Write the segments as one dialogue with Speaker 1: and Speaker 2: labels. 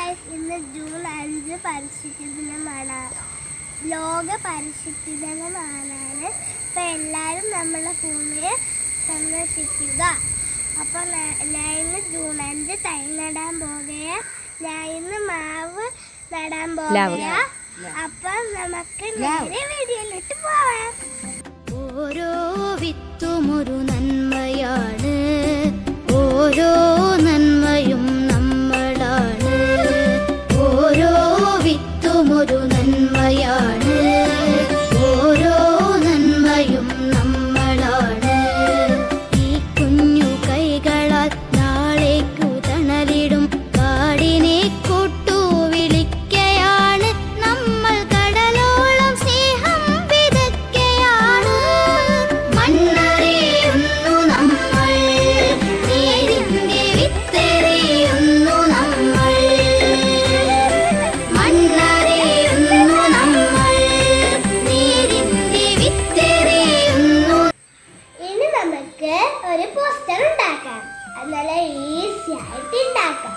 Speaker 1: Guys, ഇന്ന് June 5 പരിസ്ഥിതി ദിനമാണ്. ലോക പരിസ്ഥിതി ദിനമാണ്. അപ്പം എല്ലാവരും നമ്മളെ ഭൂമിയെ സന്ദർശിക്കുക. അപ്പോൾ ഞാൻ ഇന്ന് ജൂൺ 5 തൈ നടാൻ പോകുകയാണ്. ഞാൻ ഇന്ന് മാവ് നടാൻ പോകുകയാണ്. അപ്പം നമുക്ക് നേരെ വീഡിയോയിലിട്ട് പോവാം.
Speaker 2: ഓരോ വിത്തും ഒരു നന്മയാണ്, ഓരോ നന്മയും നമ്മളാണ്. ഓരോ വിത്തും ഒരു നന്മയാണ്, ഓരോ നന്മയും നമ്മളാണ്. ഈ കുഞ്ഞു കൈകളാൽ നാളേക്കു തണലിടും കാടിനെ കൂട്ടു വിളിക്കയാണ് നമ്മൾ. കടലോളം സ്നേഹം വിതയ്ക്കയാണ്. മണ്ണറിയുന്നു നമ്മൾ, നീരിന്റെ വിത്തെറിയുന്നു നമ്മൾ. മണ്ണറിയുന്നു നമ്മൾ, നീരിന്റെ വിത്തെറിയുന്നു.
Speaker 1: ഇനി നമുക്ക് ഒരു പോസ്റ്റർ ഉണ്ടാക്കാം. അത് നല്ല ഈസി ആയിട്ട് ഉണ്ടാക്കാം.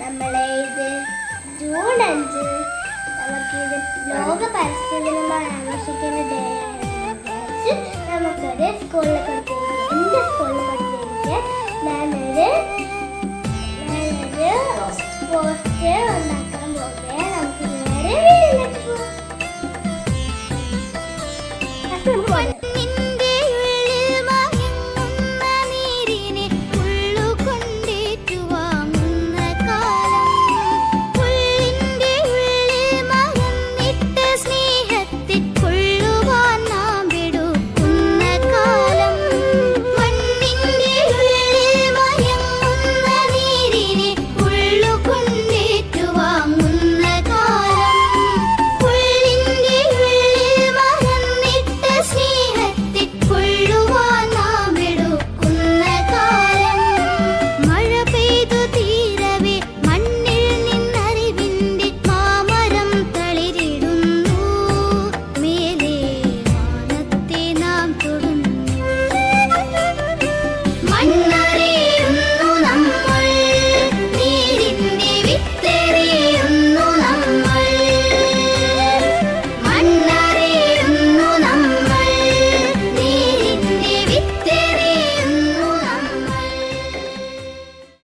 Speaker 1: നമ്മളെ ഇത് ജൂൺ 5 നമുക്കിത് ലോക പരിസ്ഥിതി ദിനമായി ആഘോഷിക്കുന്ന ഡേ ആയിട്ട് നമുക്കൊരു സ്കൂളിൽ കൊടുത്തിരിക്കുക. എൻ്റെ സ്കൂളിൽ കൊടുത്തിരിക്കുക ഞാനൊരു